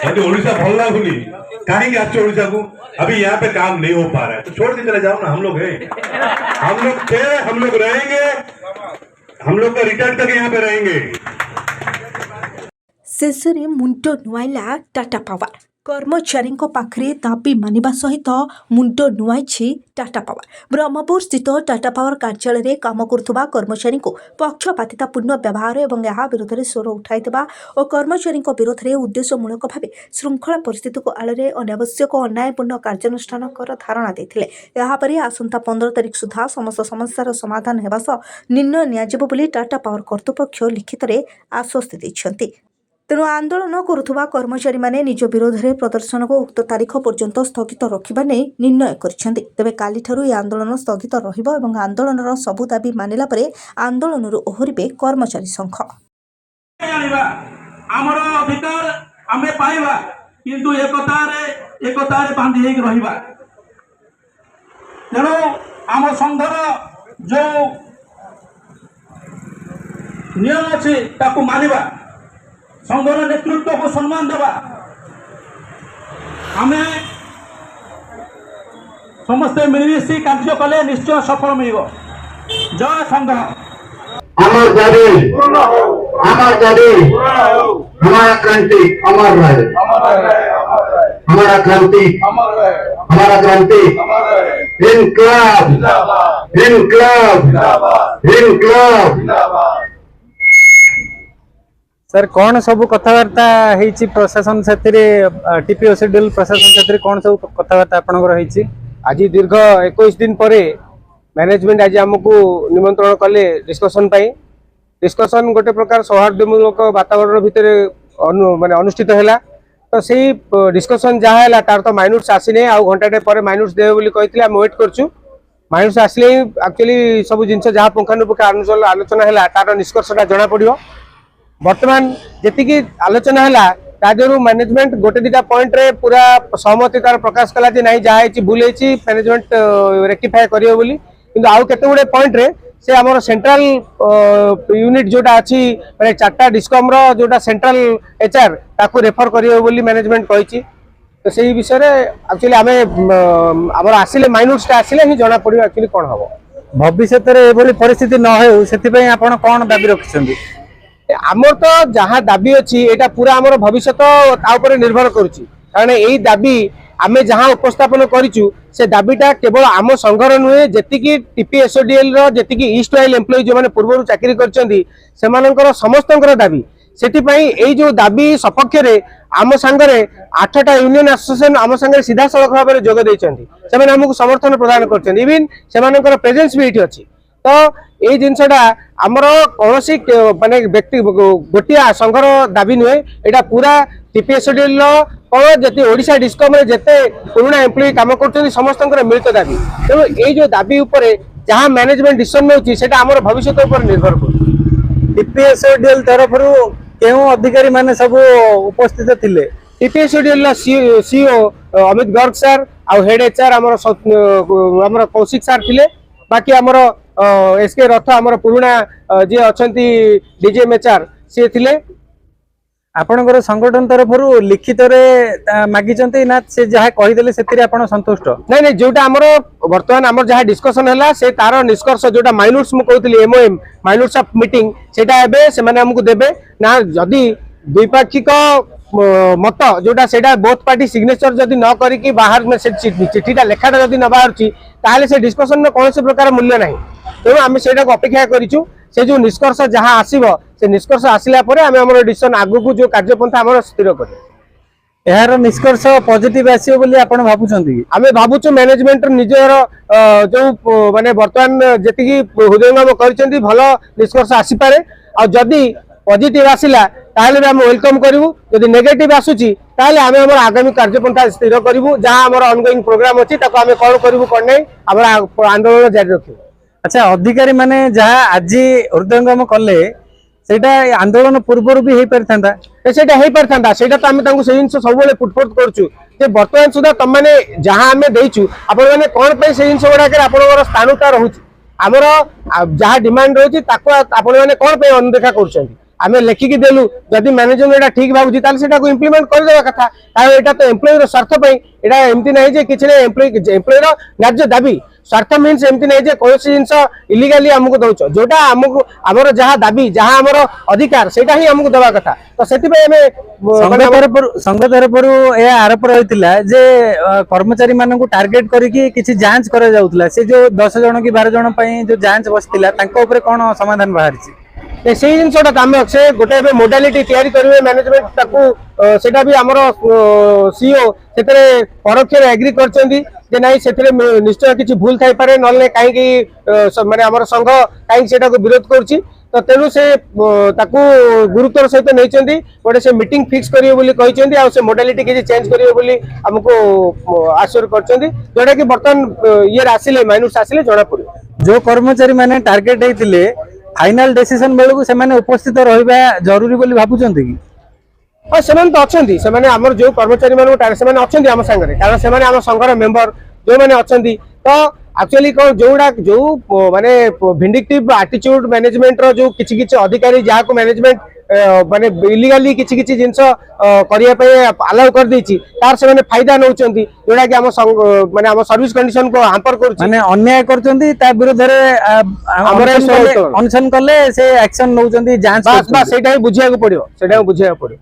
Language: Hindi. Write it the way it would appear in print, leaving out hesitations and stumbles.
यदि ओडिशा भल लगुनी कहीं आते ओडिशा को अभी यहाँ पे काम नहीं हो पा रहा है तो छोड़ के चले जाओ ना। हम लोग हैं, हम लोग थे, हम लोग रहेंगे, हम लोग का रिटर्न तक यहाँ पे रहेंगे। शेष में मुंड नुआइला टाटा पावर कर्मचारी पाखे दाबी मानिबा सहित मुंड नुआई टाटा पावर। ब्रह्मपुर स्थित टाटा पावर कार्यालय में काम करुवा कर्मचारी पक्षपातितापूर्ण व्यवहार और यह विरोध में स्वर उठाइबा और कर्मचारी विरोध में उद्देश्यमूलक भाव श्रृंखला परिस्थिति को आड़े अनावश्यक अन्यायपूर्ण कार्यानुष्ठान धारणा देते। यापर आसंता 15 तारिख सुधा समस्त समस्यार समाधान होगा सह निर्णय नियाजिब बोली टाटा पावर कर्तृपक्ष लिखित में आश्वस्ति देते। तेणु आंदोलन करुवा कर्मचारी माने निज विरोध में प्रदर्शन को उक्त तारीख पर्यंत स्थगित रखा नहीं निर्णय करिसेंति। तेबे काली ठारू यह आंदोलन स्थगित रहिबो एवं आंदोलनर सबु दाबी मानिला परे आंदोलनरु ओहरिबे कर्मचारी संघ। आमर अधिकार आमे पाइबा किंतु एकतारे बांधी हेक रहिबा। तेणु आम संघर जो नियम अच्छे ताकू मानिबा, संघर नेतृत्व को सम्मान देवा। आमे समस्ते मिलमिशी कार्य कले निश्चय सफल मिल। जय संघ। अमर दाबी, अमर दाबी, हमारा क्रांति अमर रहे, हमारा क्रांति, हमारा क्रांति, इनकलाब, इनकलाब, इनकलाब। सर कौन सब कथबार्ता होती प्रशासन से टीपीओ शेड्यूल प्रशासन से कौन सब कथबार्ता आपनकर होती? आज दीर्घ 21 दिन पर मैनेजमेंट आज आमको निमंत्रण कले डिस्कशन पाई। डिस्कशन गोटे प्रकार सौहार्दमूलक वातावरण भितर माने अनुष्ठित है। तो से डिस्कशन जहाँ है तार तो माइनूट्स आसी आ घंटाटे पर माइनूट्स देवे बोली कहते आम वेट करूँ। माइनूट्स आसिले एक्चुअली सब जिन जहाँ पुंखानुपुंख आलोचना है तार निष्कर्षटा जना पड़ो। वर्तमान जी आलोचना है तादू मैनेजमेंट गोटे दुटा पॉइंट रे पूरा सहमति तार प्रकाश कला जे नहीं जहाँ भूल मैनेजमेंट रेक्टिफाई करियो बोली। किंतु आउ केते गुडे पॉइंट रे से हमर सेंट्रल यूनिट जोटा अछि माने चारटा डिस्कॉम रो जोटा सेंट्रल एचआर ताकू रेफर करियो बोली मैनेजमेंट कहिछि। तो सेही विषय रे एक्चुअली आमे हमर आसिले माइनूट्स टा आसिले ही जना पड़ियो एक्चुअली कोन हबो। भविष्य रे एभली परिस्थिति न हो सेति पई आपण कोन दाबी रखिसंदी? आमर तो जहाँ दाबी अच्छी एटा पूरा आमर भविष्य तो निर्भर करुच्ची। कारण यही दाबी आमे जहाँ उपस्थापन करिचु से दाबीटा केवल आम संघर नुहे जी टीपीएसओडीएल जी ईस्ट वाइल एम्प्लॉई जो मैंने पूर्व चाकरी कर समस्तंकर दाबी। सेटिपाई एई जो दाबी सपक्ष रे आम सांगरे 8टा यूनियन एसोसिएशन आम सांगरे सीधा सड़क भाव में जोग देइचंती। सेमाने हमकु समर्थन प्रदान करछंती। इवन सेमानकर प्रेजेंस भी एठी अछि। तो ये जिनसटा आमर कौन माने व्यक्ति गोटिया संघर दाबी नुहे एटा पूरा टीपीएसओडीएल कौन जी ओडिशा डिस्कम रे जेते पुराना एम्प्लॉई काम कर समस्त मिलित दाबी। तेणु ये जो दाबी उपर जहाँ मैनेजमेंट डिसीजन नौची सेटा आमर भविष्य उपर निर्भर कर। टीपीएसओडीएल तरफ क्यों अधिकारी माने सब उपस्थित थिले? टीपीएसओडीएल सीईओ अमित गर्ग सर आ हेड एचआर आमर कौशिक सर थिले। बाकी आमर एसके रथ आमर पुराना जी अच्छा डीजीएमएचआर सी थिले। आपणकर संगठन तरफ लिखित मागिचंती ना से जहाँ कहीदेले से आपण संतुष्ट? नहीं नहीं जोटा आमर वर्तमान आमर जहाँ डिस्कशन है से तार निष्कर्ष जोटा माइनूट्स मु कहूली एमओएम माइनूट्स ऑफ मीटिंग सेटा एबे से माने हमकु देबे ना। जदी द्विपाक्षिक मत जोटा सेटा बोथ पार्टी सिग्नेचर जदी न करिकि बाहर में से चिठीटा लेखाटा जदी न बाहरची ताले से डिस्कशन में कौन से प्रकार मूल्य नहीं। तेणु आम से अपेक्षा करूँ से जो निष्कर्ष जहाँ आसो से निष्कर्ष आसला डिसीजन आगु जो कार्यपंथा आम स्थिर कर यार निष्कर्ष पॉजिटिव आसीबो बोली आपण भाबुछंती? आमे भाबुछु मैनेजमेंट निजर जो माने वर्तमान जेतिकी हृदयंगम करछंती भलो निष्कर्ष आसी पारे। आ जदी पॉजिटिव आसिला ताले हम वेलकम करिवु। जदी नेगेटिव आसुची ताले आमे हमर आगामी कार्यपंथा स्थिर करिवु। जहाँ हमर ऑनगोइंग प्रोग्राम अछि ताको आमे कोन करिवु कोन नै हमर आंदोलन जारी रखिवु। अच्छा अधिकारी माने जहाँ आज हृदयंगम कले सेटा आंदोलन पूर्व भी हो पारता सेटा हो पारता सेटा तो आम से जिन सब पुटफोर्थ करूँ बर्तमान सुधा तुम मैंने जहाँ आम देचु आपण मैंने कौन पे से जिन गुड़ाक आप स्थानुता रोचे आमर जहाँ डिमांड रही मैंने कौन पे अनदेखा कर आम लेखिकी देलु जदि मैनेजमेंट एटा ठीक भाबुची ताले सेटा को इम्प्लीमेंट कर देबा कथा कारण एटा तो एम्प्लॉय रो स्वार्थ पई एटा एमती नै जे किछ नै एम्प्लॉय रो न्याय्य दाबी स्वार्थ मीन्स एमती नै जे कोन जिंस इलीगली हमको दउछ जोटा हमको हमर जहां दाबी जहां हमर अधिकार सेटा ही हमको देबा कथा तो सेति पई हमें संघ तरफर ए आरोप रही जे कर्मचारी मान टार्गेट करके किसी जांच करा जाउतला से जो 10 जन की 12 जन पई जो जांच बसतिला तांको ऊपर कोन समाधान बाहरिछि से जिनसटा आम से गोटे मोडालिटी तैयारी करेंगे मैनेजमेंट ताकू सेटा भी आमर सीओ से परोक्ष एग्री कर नहीं से निश्चय किसी भूल थाई पारे ना कहीं माने आमर संघ कहीं से विरोध करुच्ची तो तेणु से गुरुत्वर सहित नहीं गोटे से मीटिंग फिक्स करेंगे से मोडालिटी किसी चेंज करेंगे आमको आश्योर कर जोटा कि बर्तमान ये आसिले माइनस आसिले जना पड़े जो कर्मचारी माने टार्गेट होते फाइनल डिसीजन बेलू से उपस्थित रहा जरूरी बोली भावुं कि हाँ से तो अच्छा से आम जो कर्मचारी मान अच्छा आम सागर कारण से आम संघर मेम्बर जो मैंने अच्छा तो एक्चुअली कौन जोड़ा जो माने विंडिक्टिव एटीट्यूड मैनेजमेंट रो जो किछि किछि अधिकारी जहाँ को मैनेजमेंट माने इलीगली किछि किछि जिंस करिया पे अलाउ कर देछि तार से माने फायदा नउचंती जोड़ा कि माने हम सर्विस कंडीशन को हैम्पर करूछि माने अन्याय करचंती ता विरुद्ध रे अनशन कले से एक्शन नउचंती जांच बस सेटा ही बुझिया को पड़ियो सेटा बुझिया पड़ियो